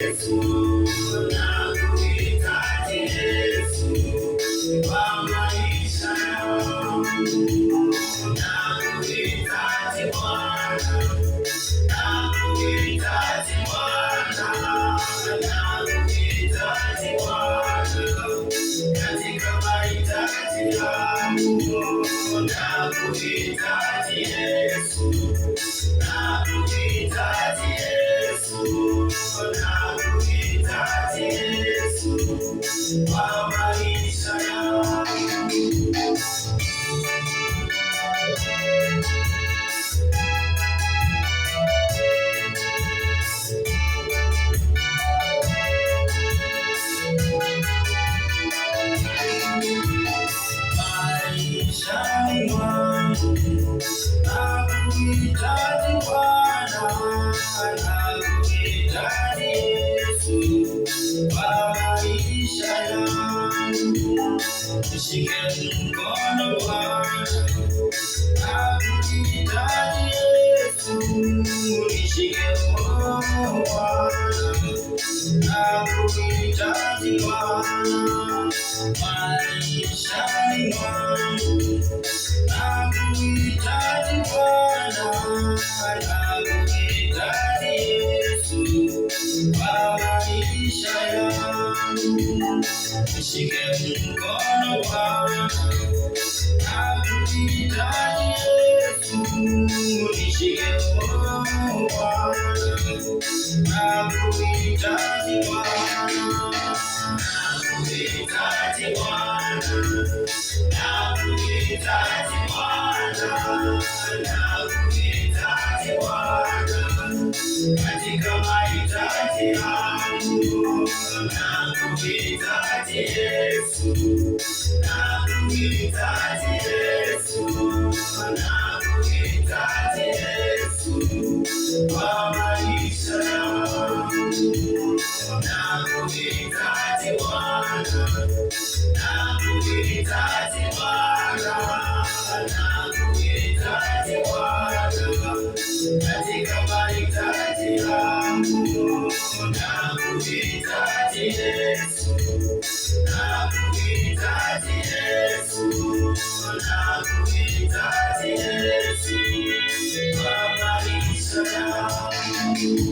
Yesu, nakuhitaji Yesu, kwa maisha yangu. Nakuhitaji Bwana, nakuhitaji Bwana, nakuhitaji Bwana, katika mahitaji yangu. Nakuhitaji Yesu, nakuhitaji Yesu, nakuhitaji Yesu, kwa maisha yangu. Maishani mwangu nakuhitaji Bwana, nakuhitaji Yesu, kwa maisha yangu. Nishike mkono Bwana, nakuhitaji Yesu, nishike mkono Bwana, nakuhitaji Bwana, maishani mwangu. Nakuhitaji Bwana, nakuhitaji Yesu, kwa maisha yangu. Nishike mkono Bwana, nakuhitaji Yesu, nishike mkono Bwana, nakuhitaji Bwana, nakuhitaji Bwana, nakuhitaji Bwana, nakuhitaji Bwana, katika mahitaji yangu. Nakuhitaji Yesu, nakuhitaji Yesu, nakuhitaji Yesu, kwa maisha yangu. Nakuhitaji Bwana, nakuhitaji Bwana, nakuhitaji Bwana, katika mahitaji yangu. Nakuhitaji Yesu, nakuhitaji Yesu, nakuhitaji Yesu, kwa maisha yangu.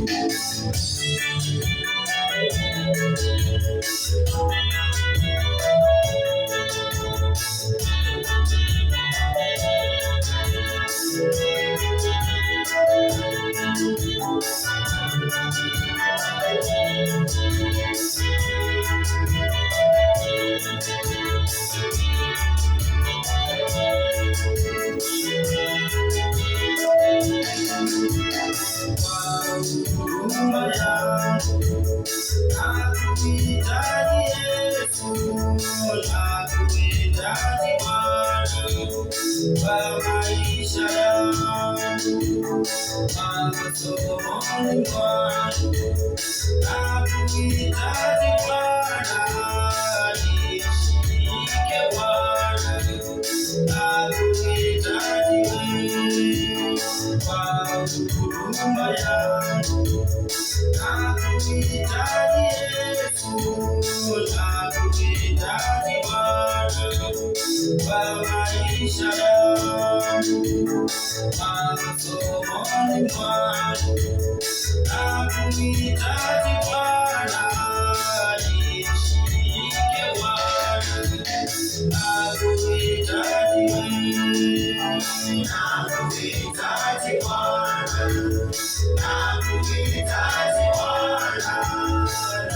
Huruma yangu, nakuhitaji Yesu, nakuhitaji Bwana, kwa maisha yangu. Masomoni mwangu, nakuhitaji Bwana, nishike Bwana, nakuhitaji kwa huruma yangu. Nakuhitaji Yesu, nakuhitaji Bwana, kwa maisha yangu. Masomoni mwangu, nakuhitaji Bwana, nishike Bwana, nakuhitaji, nakuhitaji Bwana, nakuhitaji Bwana,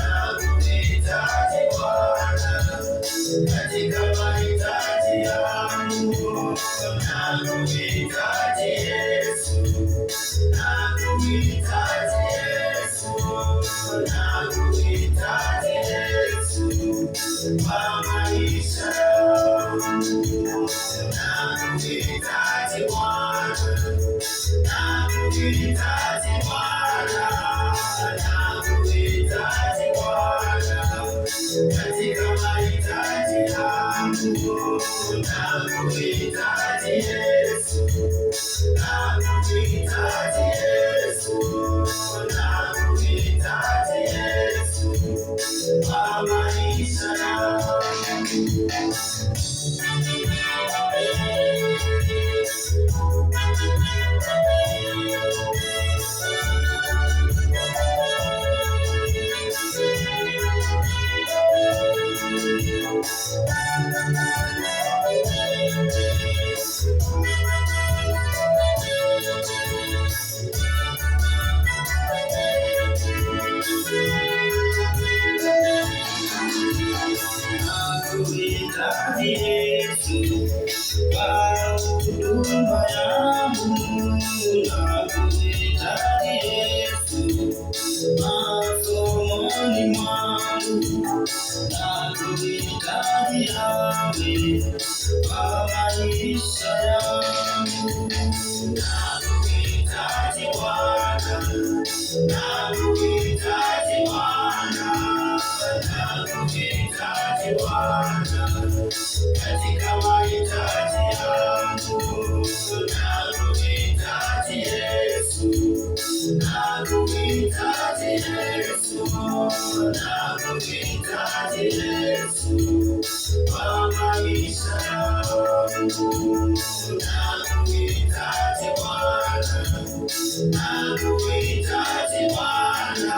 nakuhitaji Bwana, katika mahitaji yangu. Nakuhitaji Yesu, nakuhitaji Yesu, nakuhitaji Yesu, kwa maisha yangu. Nakuhitaji Bwana, nakuhitaji Bwana, nakuhitaji Bwana, katika mahitaji yangu. Nakuhitaji Yesu, nakuhitaji Yesu, nakuhitaji Yesu. moyoni mwangu, nakuhitaji Yawe kwa maisha yangu, nakuhitaji Bwana, nakuhitaji Bwana, nakuhitaji Bwana katika mahitaji yangu, nakuhitaji Yesu, nakuhitaji Yesu, nakuhitaji Yesu kwa maisha yangu, nakuhitaji Bwana, nakuhitaji Bwana,